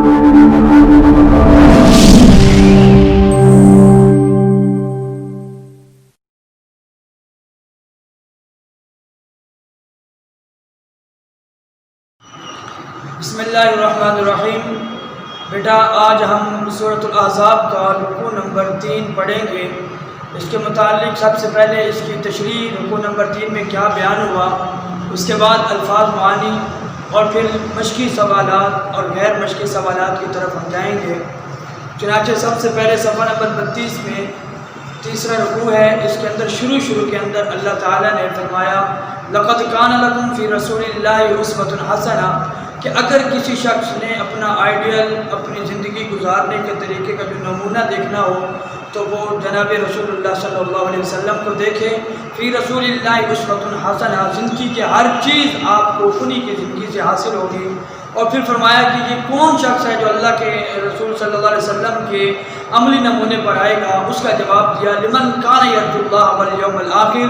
بسم اللہ الرحمن الرحیم۔ بیٹا آج ہم سورۃ الاحزاب کا رکوع نمبر 3 پڑھیں گے۔ اس کے متعلق سب سے پہلے اس کی تشریح رکوع نمبر 3 میں کیا بیان ہوا، اس کے بعد الفاظ معانی اور پھر مشقی سوالات اور غیر مشقی سوالات کی طرف ہم جائیں گے۔ چنانچہ سب سے پہلے صفحہ نمبر 32 میں تیسرا رکوع ہے۔ اس کے اندر شروع کے اندر اللہ تعالیٰ نے فرمایا لَقَدْ كَانَ لَكُمْ فِي رَسُولِ اللَّهِ أُسْوَةٌ حَسَنَةٌ، کہ اگر کسی شخص نے اپنا آئیڈیل، اپنی زندگی گزارنے کے طریقے کا جو نمونہ دیکھنا ہو تو وہ جناب رسول اللہ صلی اللہ علیہ وسلم کو دیکھے۔ فی رسول اللہ اسوۃ حسنہ، زندگی کے ہر چیز آپ کو انہی کی زندگی سے حاصل ہوگی۔ اور پھر فرمایا کہ یہ کون شخص ہے جو اللہ کے رسول صلی اللہ علیہ وسلم کے عملی نمونے پر آئے گا؟ اس کا جواب دیا لمن کان یرجو اللہ والیوم الآخر،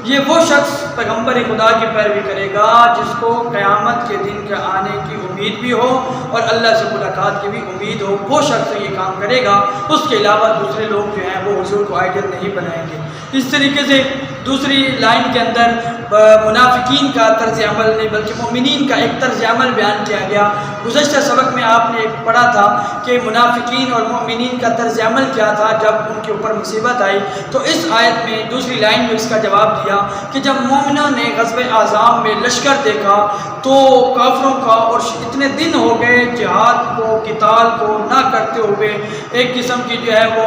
یہ وہ شخص پیغمبر خدا کی پیروی کرے گا جس کو قیامت کے دن کے آنے کی امید بھی ہو اور اللہ سے ملاقات کی بھی امید ہو، وہ شخص یہ کام کرے گا۔ اس کے علاوہ دوسرے لوگ جو ہیں وہ حضور کو آئیڈیل نہیں بنائیں گے۔ اس طریقے سے دوسری لائن کے اندر منافقین کا طرز عمل نہیں بلکہ مومنین کا ایک طرز عمل بیان کیا گیا۔ گزشتہ سبق میں آپ نے ایک پڑھا تھا کہ منافقین اور مومنین کا طرز عمل کیا تھا جب ان کے اوپر مصیبت آئی، تو اس آیت میں دوسری لائن میں اس کا جواب دیا کہ جب مومنوں نے غزوہ احزاب میں لشکر دیکھا تو کافروں کا، اور اتنے دن ہو گئے جہاد کو، قتال کو نہ کرتے ہوئے، ایک قسم کی جو ہے وہ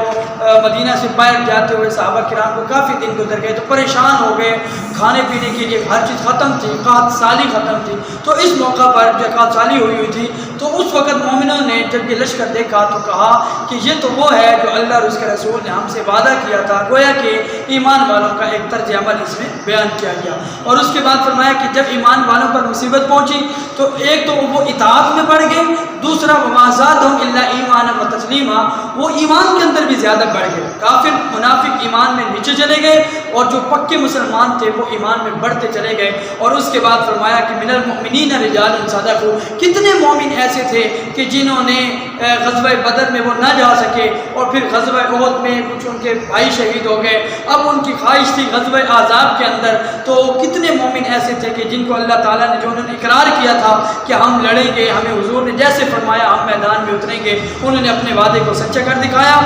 مدینہ سے باہر جاتے ہوئے صحابہ کرام کو کافی دن گزر گئے، تو پریشان ہو گئے، کھانے پینے کے لیے ہر چیز ختم تھی، قحط سالی ختم تھی۔ تو اس موقع پر جب قحط سالی ہوئی تھی تو اس وقت مومنوں نے جب یہ لشکر دیکھا تو کہا کہ یہ تو وہ ہے جو اللہ اور اس کے رسول نے ہم سے وعدہ کیا تھا۔ گویا کہ ایمان والوں کا ایک طرز عمل اس میں بیان کیا گیا۔ اور اس کے بعد فرمایا کہ جب ایمان والوں پر مصیبت پہنچی تو ایک تو وہ اطاعت میں بڑھ گئے، دوسرا وما زادہم الا ایمانا وتسلیما، وہ ایمان کے اندر بھی زیادہ بڑھ گئے۔ کافر منافق ایمان میں نیچے چلے گئے اور جو پکے مسلمان تھے وہ ایمان میں بڑھتے چلے گئے۔ اور اس کے بعد فرمایا کہ من المؤمنین رجال صدقوا، کتنے مومن ایسے تھے کہ جنہوں نے غزوہ بدر میں وہ نہ جا سکے اور پھر غزوہ احد میں کچھ ان کے بھائی شہید ہو گئے، اب ان کی خواہش تھی غزوہ احزاب کے اندر، تو کتنے مومن ایسے تھے کہ جن کو اللہ تعالیٰ نے جو انہوں نے اقرار کیا تھا کہ ہم لڑیں گے، ہمیں حضور نے جیسے فرمایا ہم میدان میں اتریں گے، انہوں نے اپنے وعدے کو سچا کر دکھایا۔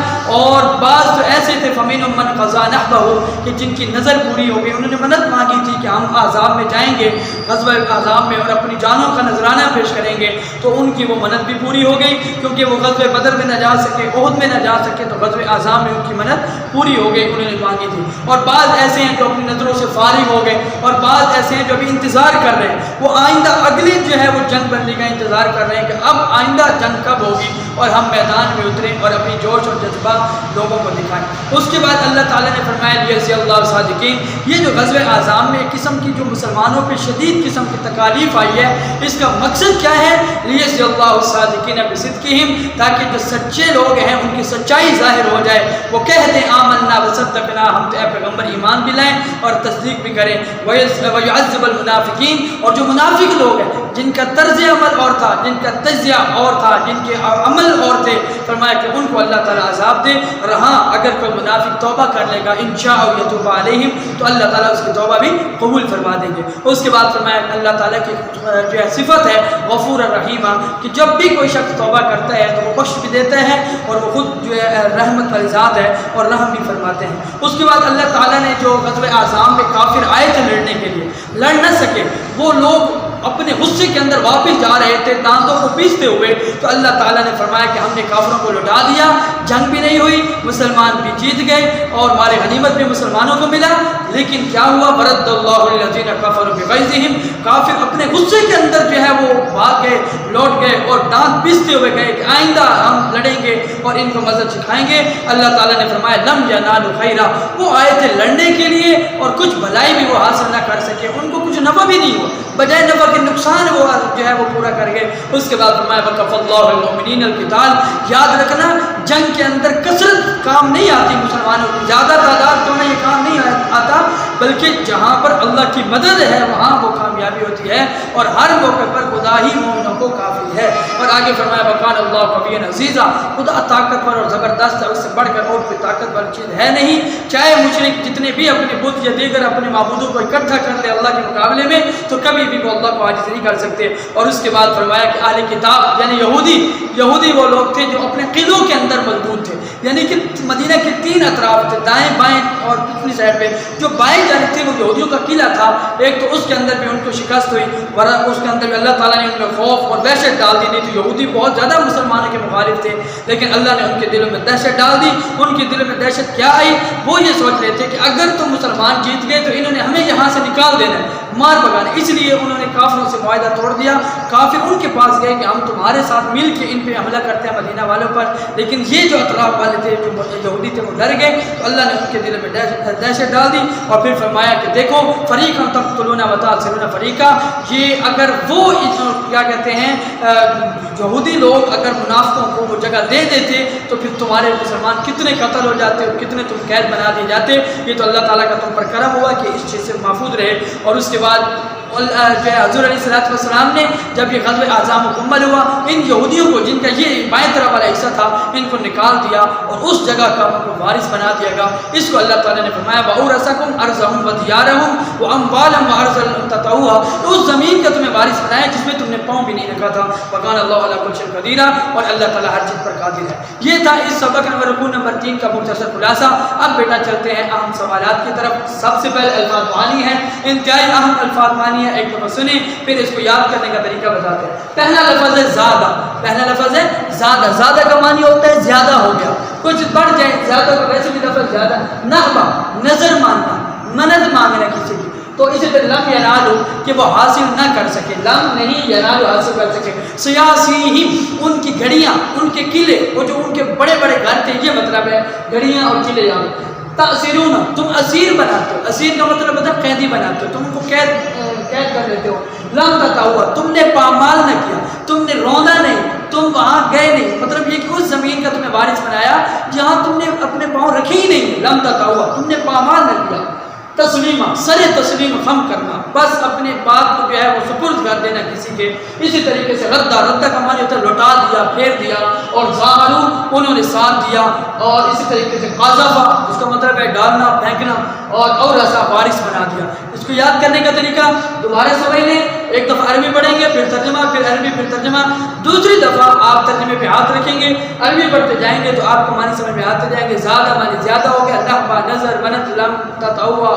اور بعض تو ایسے تھے فَمِنْهُمْ مَنْ قَضَىٰ نَحْبَهُ، کہ جن کی نظر پوری ہو گئی، انہوں نے منت مانگی تھی کہ ہم احزاب میں جائیں گے، غزوہ احزاب میں، اور اپنی جانوں کا نذرانہ پیش کریں گے، تو ان کی وہ منت بھی پوری ہو گئی، کیونکہ وہ غزوہ بدر میں نہ جا سکے، احد میں نہ جا سکے، تو غزوہ احزاب میں ان کی منت پوری ہو گئی، انہوں نے مانگی تھی۔ اور بعض ایسے ہیں جو اپنی نظروں سے فارغ ہو گئے، اور بعض ایسے ہیں جو ابھی انتظار کر رہے ہیں، وہ آئندہ اگلی جو ہے وہ جنگ بندی کا انتظار کر رہے ہیں کہ اب آئندہ جنگ کب ہوگی اور ہم میدان میں اتریں اور اپنی جوش اور جذبہ لوگوں کو دکھائیں۔ اس کے بعد اللہ تعالیٰ نے فرمایا لیجزی اللہ صادقین، یہ جو غزوہ احزاب میں ایک قسم کی جو مسلمانوں پہ شدید قسم کی تکالیف آئی ہے، اس کا مقصد کیا ہے؟ لیجزی اللہ صادقین بصدقہم، تاکہ جو سچے لوگ ہیں ان کی سچائی ظاہر ہو جائے، وہ کہہ دیں آمنا وصدقنا، ہم تو اے پیغمبر ایمان بھی لائیں اور تصدیق بھی کریں، ویعذب المنافقین، اور جو منافق لوگ ہیں جن کا طرز عمل اور تھا، جن کا تجزیہ اور تھا، جن کے عمل اور تھے، فرمایا کہ ان کو اللہ تعالیٰ عذاب دے۔ اور ہاں اگر کوئی منافق توبہ کر لے گا انشاء یتوب علیہم، تو اللہ تعالیٰ اس کی توبہ بھی قبول فرما دیں گے۔ اس کے بعد فرمایا کہ اللہ تعالیٰ کی جو ہے صفت ہے غفور الرحیم، کہ جب بھی کوئی شخص توبہ کرتا ہے تو وہ بخش بھی دیتا ہے اور وہ خود جو ہے رحمت والی ذات ہے اور رحم بھی فرماتے ہیں۔ اس کے بعد اللہ تعالیٰ نے جو غزوہ احزاب میں کافر آئے تھے لڑنے کے لیے، لڑ نہ سکے، وہ لوگ اپنے غصے کے اندر واپس جا رہے تھے دانتوں کو پیستے ہوئے، تو اللہ تعالیٰ نے فرمایا کہ ہم نے کافروں کو لٹا دیا، جنگ بھی نہیں ہوئی، مسلمان بھی جیت گئے اور مال غنیمت بھی مسلمانوں کو ملا۔ لیکن کیا ہوا؟ ورد اللہ الذین کفروا بغیظہم، کافر اپنے غصے کے اندر جو ہے وہ بھاگ گئے، لوٹ گئے اور دانت پیستے ہوئے گئے کہ آئندہ ہم لڑیں گے اور ان کو مزہ چکھائیں گے۔ اللہ تعالیٰ نے فرمایا لم ینالوا خیرا، وہ آئے تھے لڑنے کے لیے اور کچھ بھلائی بھی وہ حاصل نہ کر سکے، ان کو کچھ نفع بھی نہیں ہوا، بجائے نفع کے نقصان وہ جو ہے وہ پورا کر گئے۔ اس کے بعد فرمایا وکف اللہ المؤمنین القتال، یاد رکھنا جنگ کے اندر کثرت کام نہیں آتی، مسلمانوں کی زیادہ تعداد تو میں یہ کام نہیں آتا، بلکہ جہاں پر اللہ کی مدد ہے وہاں وہ کامیابی ہوتی ہے، اور ہر موقع پر خدا ہی مومنوں کو کافی ہے۔ اور آگے فرمایا وَكَانَ اللَّهُ قَوِيًّا عَزِيزًا، خدا طاقتور اور زبردست ہے، اس سے بڑھ کر اور کوئی طاقتور چیز ہے نہیں۔ چاہے مشرک جتنے بھی اپنے بت یا دیگر اپنے معبودوں کو اکٹھا کر لے اللہ کے مقابلے میں، تو کبھی بھی وہ اللہ کو عاجز نہیں کر سکتے۔ اور اس کے بعد فرمایا کہ اہل کتاب یعنی یہودی وہ لوگ تھے جو اپنے قلعوں کے اندر مضبوط تھے، یعنی کہ مدینہ کے 3 اطراف تھے، دائیں بائیں اور پچھلی سائڈ پہ جو بائیں جانب تھے وہ یہودیوں کا قلعہ تھا ایک، تو اس کے اندر بھی ان کو شکست ہوئی، ورنہ اس کے اندر بھی اللہ تعالیٰ نے ان میں خوف اور دہشت ڈال دی۔ نہیں تو یہودی بہت زیادہ مسلمانوں کے مخالف تھے، لیکن اللہ نے ان کے دلوں میں دہشت ڈال دی۔ ان کے دلوں میں دہشت کیا آئی؟ وہ یہ سوچ رہے تھے کہ اگر تو مسلمان جیت گئے تو انہوں نے ہمیں یہاں سے نکال دینا ہے، مار بھگانا، اس لیے انہوں نے کافروں سے معاہدہ توڑ دیا۔ کافر ان کے پاس گئے کہ ہم تمہارے ساتھ مل کے ان پہ حملہ کرتے ہیں مدینہ والوں پر، لیکن یہ جو اطراف والے تھے جو یہودی تھے وہ ڈر گئے، تو اللہ نے ان کے دل میں دہشت ڈال دی، اور پھر فرمایا کہ دیکھو فریقا تقتلون وتأسرون فریقا، یہ اگر وہ کیا کہتے ہیں یہودی لوگ اگر منافقوں کو وہ جگہ دے دیتے تو پھر تمہارے مسلمان کتنے قتل ہو جاتے اور کتنے تم قید بنا دیے جاتے۔ یہ تو اللہ تعالیٰ کا تم پر کرم ہوا کہ اس چیز سے محفوظ رہے۔ اور اس کے بعد جو ہے حضور علیہ السلام نے جب یہ غزوہ احزاب مکمل ہوا، ان یہودیوں کو جن کا یہ بائیں طرف والا حصہ تھا ان کو نکال دیا اور اس جگہ کا ان کو وارث بنا دیا گیا۔ اس کو اللہ تعالیٰ نے فرمایا وَأَوْرَثَكُمْ أَرْضَهُمْ وَدِيَارَهُمْ وَأَمْوَالًا وَأَرْضًا لَمْ تَطَئُوهَا، تو اس زمین کا تمہیں وارث بنایا جس میں تم نے پاؤں بھی نہیں رکھا تھا۔ وَكَانَ اللَّهُ عَلَىٰ كُلِّ شَيْءٍ قَدِيرًا، اور اللہ تعالیٰ ہر چیز پر قادر ہے۔ یہ تھا اس سبق رکوع نمبر 3 کا مختصر خلاصہ۔ اب بیٹا چلتے ہیں اہم سوالات کی طرف۔ سب سے پہلے الفاظ معانی ہے، انتہائی اہم الفاظ معانی ہے، ایک دفعہ سنیں پھر اس کو یاد کرنے کا طریقہ بتاتے ہیں۔ پہلا لفظ ہے زیادہ، پہلا لفظ ہے زیادہ۔ زیادہ کا معنی ہوتا ہے زیادہ ہو گیا، کچھ بڑھ جائے، زیادہ کا ویسے بھی لفظ زیادہ۔ نحبہ نظر ماننا، مدد مانگنا کسی کی، تو اسی طرح لم ینالو کہ وہ حاصل نہ کر سکے، لم نہیں ینالو حاصل کر سکے۔ سیاسیہم ان کی گھڑیاں، ان کے قلعے، وہ جو ان کے بڑے بڑے گھر تھے، یہ مطلب ہے گھڑیاں اور قلعے یہاں۔ تأسرون تم اسیر بناتے ہو، اسیر کا مطلب ہوتا ہے قیدی بناتے ہو، تم ان کو قید کر لیتے ہو۔ لم تطاؤا تم نے پامال نہ کیا، تم نے رونا نہیں، تم وہاں گئے نہیں، مطلب یہ کہ اس زمین کا تمہیں وارث بنایا جہاں تم نے اپنے پاؤں رکھے ہی نہیں۔ لم تطاؤا تم نے پامال نہ کیا۔ تسلیمہ سر تسلیم خم کرنا، بس اپنے بات کو جو ہے وہ سپرد کر دینا کسی کے۔ اسی طریقے سے ردہ کا معنی ہوتا ہے لوٹا دیا، پھیر دیا، اور ظاہرو انہوں نے ساتھ دیا، اور اسی طریقے سے قاذفہ اس کا مطلب ہے ڈالنا پھینکنا، اور ایسا وارث بنا دیا۔ اس کو یاد کرنے کا طریقہ دوبارہ سمجھ لیں، ایک دفعہ عربی پڑھیں گے پھر ترجمہ، پھر عربی پھر ترجمہ، دوسری دفعہ آپ ترجمے پہ ہاتھ رکھیں گے، عربی پڑھتے جائیں گے تو آپ کو معنی سمجھ میں آتے جائیں گے۔ زیادہ معنی زیادہ ہو گیا، نحبہ نظر ونت لم تطاؤا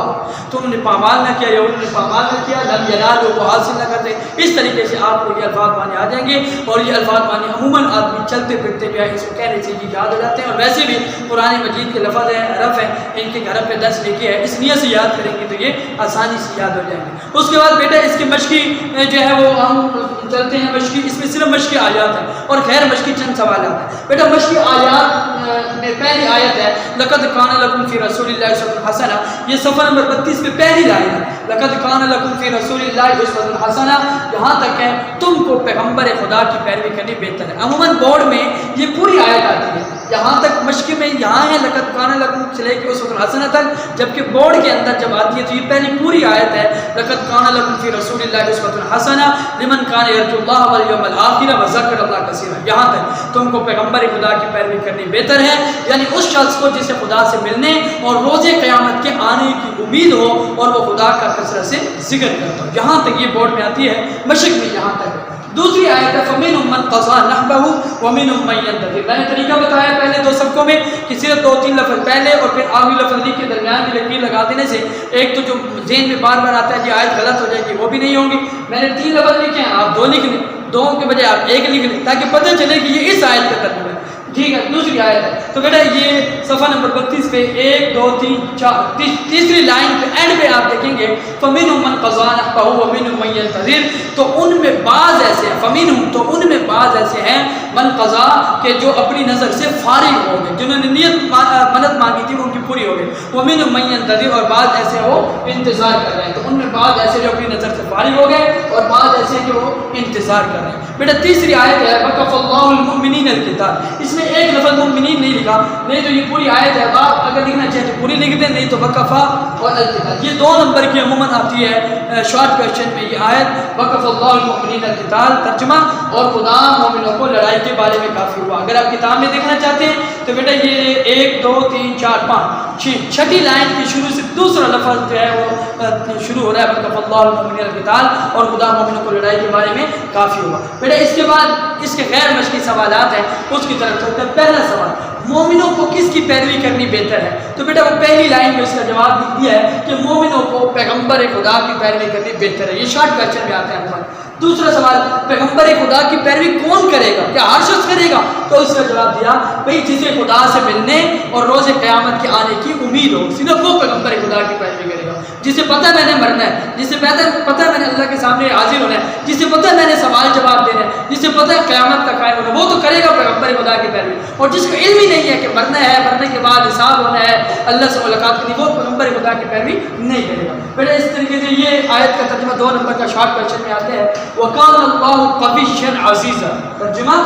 تم نے پامال نہ کیا یا انہوں نے پامال نہ کیا، لم ینالو وہ حاصل نہ کرتے۔ اس طریقے سے آپ کو یہ الفاظ معنی آ جائیں گے، اور یہ الفاظ معنی عموماً آدمی چلتے پھرتے بھی اس کو کہنے سے یہ یاد ہو جاتے ہیں، اور ویسے بھی قرآن مجید کے لفظ ہیں، حرف ہیں، ان کے گھر پہ 10 لکھے ہیں، اس نیت سے یاد کریں گے تو یہ آسانی سے یاد ہو جائیں گے۔ اس کے بعد بیٹا اس کے مشقی جو ہے وہ ہم چلتے ہیں مشقی، اس میں صرف مشقی آیات ہیں اور غیر مشقی چند سوالات ہیں۔ بیٹا مشقی آیات میں پہلی آیت ہے لقد کان لکم فی رسول اللہ اسوۃ حسنہ، یہ صفحہ نمبر 32 میں پہلی لائن ہے، لقد کان لکم فی رسول اللہ اسوۃ حسنہ، یہاں تک ہے تم کو پیغمبر خدا کی پیروی کرنی بہتر ہے۔ عموماً بورڈ میں یہ پوری آیت آتی ہے، یہاں تک مشقی میں یہاں ہے لقد کان لکم سے لے کے اسوۃ حسنہ تک، جبکہ بورڈ کے اندر جب آتی ہے تو یہ پہلی پوری آیت ہے لقد کان لکم فی رسول اللہ اسوۃ حسنہ لمن کان یرجو اللہ والیوم الآخر وذکر اللہ کثیرا، یہاں تک تم کو پیغمبر خدا کی پیروی کرنی بہتر ہے، یعنی اس شخص کو جسے خدا سے ملنے اور روز قیامت کے آنے کی امید ہو اور وہ خدا کا کثرت سے ذکر کرتا ہو۔ یہاں تک یہ بورڈ میں آتی ہے، مشق میں یہاں تک ہے۔ دوسری آیت ہے فَمِنْهُمْ مَنْ قَضَىٰ نَحْبَهُ وَمِنْهُمْ مَنْ يَنتَظِرُ، میں نے طریقہ بتایا پہلے 2 سبقوں میں کہ صرف 2-3 لفظ پہلے اور پھر آخری لفظ کے درمیان کی لکیر لگا دینے سے ایک تو جو ذہن میں بار بار آتا ہے کہ آیت غلط ہو جائے گی وہ بھی نہیں ہوگی۔ میں نے 3 لفظ لکھے ہیں، آپ 2 لکھ لیں، 2 کے بجائے آپ 1 لکھ لیں تاکہ پتہ چلے کہ یہ اس آیت کا ترجمہ ہے۔ ٹھیک ہے، دوسری آیت ہے تو بیٹا یہ صفحہ نمبر 32 پہ 1 2 3 4 تیسری لائن پہ اینڈ پہ آپ دیکھیں گے فَمِنْهُمْ مَنْ قَضَىٰ نَحْبَهُ وَمِنْهُمْ مَنْ يَنتَظِرُ، تو ان میں بعض ایسے ہیں، فَمِنْهُمْ تو ان میں بعض ایسے ہیں من قضا کہ جو اپنی نظر سے فارغ ہو گئے، جنہوں نے نیت منت مانگی تھی وہ ان کی پوری ہو گئی، وَمِنْهُمْ مَنْ يَنتَظِرُ اور بعض ایسے وہ انتظار کر رہے ہیں، تو ان میں بعض ایسے جو اپنی نظر سے فارغ ہو گئے اور بعض ایسے کہ وہ انتظار کر رہے ہیں۔ بیٹا تیسری آیت ہے وَكَفَى اللَّهُ الْمُؤْمِنِينَ القتال. اس میں ایک لفظ مومنین نہیں لکھا, نہیں تو یہ پوری آیت ہے. آپ اگر لکھنا چاہیں تو پوری لکھ دیں, نہیں تو وقفا اور القتال. یہ 2 نمبر کی عموماً آتی ہے شارٹ کوشچن میں یہ آیت, وقف اللہ المؤمنین القتال ترجمہ, اور خدا مومنوں کو لڑائی کے بارے میں کافی ہوا. اگر آپ کتاب میں دیکھنا چاہتے ہیں تو بیٹا یہ 1 2 3 4 5 چھٹی لائن کے شروع سے دوسرا لفظ جو ہے وہ شروع ہو رہا ہے وقف اللہ المؤمنین القتال, اور خدا مومنوں کو لڑائی کے بارے میں کافی ہوا. بیٹا اس کے بعد اس کے غیر مشقی سوالات ہیں, اس کی طرف چلتے ہیں. پہلا سوال, مومنوں کو کس کی پیروی کرنی بہتر ہے؟ تو بیٹا وہ پہلی لائن میں اس کا جواب لکھ دیا ہے کہ مومنوں کو پیغمبر خدا کی پیروی کرنی بہتر ہے. یہ شارٹ کوشچن میں آتے ہیں ہمارے. دوسرا سوال, پیغمبر خدا کی پیروی کون کرے گا, کیا ہر شخص کرے گا؟ تو اس کا جواب دیا بھئی جسے خدا سے ملنے اور روز قیامت کے آنے کی امید ہو, صرف وہ پیغمبر خدا کی پیروی کرے گا. جسے پتہ ہے میں نے مرنا ہے, جسے پتہ ہے میں نے اللہ کے سامنے حاضر ہونا ہے, جسے پتہ ہے میں نے سوال جواب دینا ہے, جسے پتہ ہے قیامت کا قائم ہونا, وہ تو کرے گا پیغمبر خدا کی پیروی. اور جس کو علم ہی نہیں ہے کہ مرنا ہے, مرنے کے بعد حساب ہونا ہے, اللہ سے ملاقات کرنی, وہ پیغمبر خدا کی پیروی نہیں کرے گا. پھر اس طریقے سے یہ آیت کا ترجمہ 2 نمبر کا شارٹ کوشچن میں آتے ہیں, وَقَالَ اللَّهُ قَوِيًّا عَزِيزًا. ترجمہ,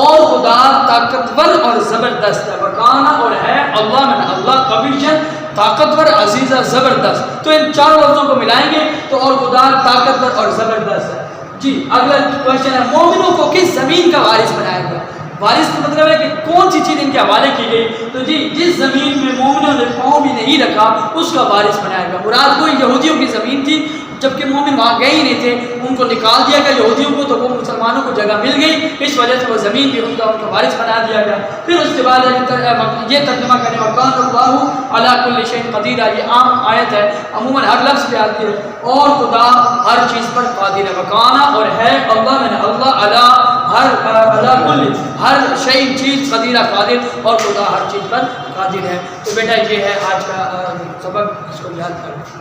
اور خدا طاقتور اور زبردست ہے. وَقَانَ اور ہے, اللہ میں اللہ, قَوِيًّا طاقتور, عزیزہ زبردست. تو ان 4 لفظوں کو ملائیں گے تو اور خدا طاقتور اور زبردست ہے. جی اگلا کوشچن ہے, مومنوں کو کس زمین کا وارث بنایا گیا؟ وارث کا مطلب ہے کہ کون سی چیز ان کے حوالے کی گئی؟ تو جی جس زمین میں مومنوں نے پاؤں بھی نہیں رکھا اس کا وارث بنایا گیا. مراد کوئی یہودیوں کی زمین تھی, جبکہ مومن وہاں گئے ہی نہیں تھے, ان کو نکال دیا گیا یہودیوں کو, تو وہ مسلمانوں کو جگہ مل گئی, اس وجہ سے وہ زمین بھی ان کا وارث بنا دیا گیا. پھر اس کے بعد یہ ترجمہ کرنے وَقَانَ اللَّهُ عَلَىٰ كُلِّ شَيْءٍ قَدِيرٌ. یہ عام آیت ہے, عموماً ہر لفظ پہ آتی ہے, اور خدا ہر چیز پر قادر ہے. وَقَانَ اور ہے, اللہ میں نے اللہ, عَلَىٰ كُلِّ ہر شيء چیز, قدیر قادر, اور خدا ہر چیز پر قادر ہے. تو بیٹا یہ ہے آج کا سبق, اس کو یاد کریں.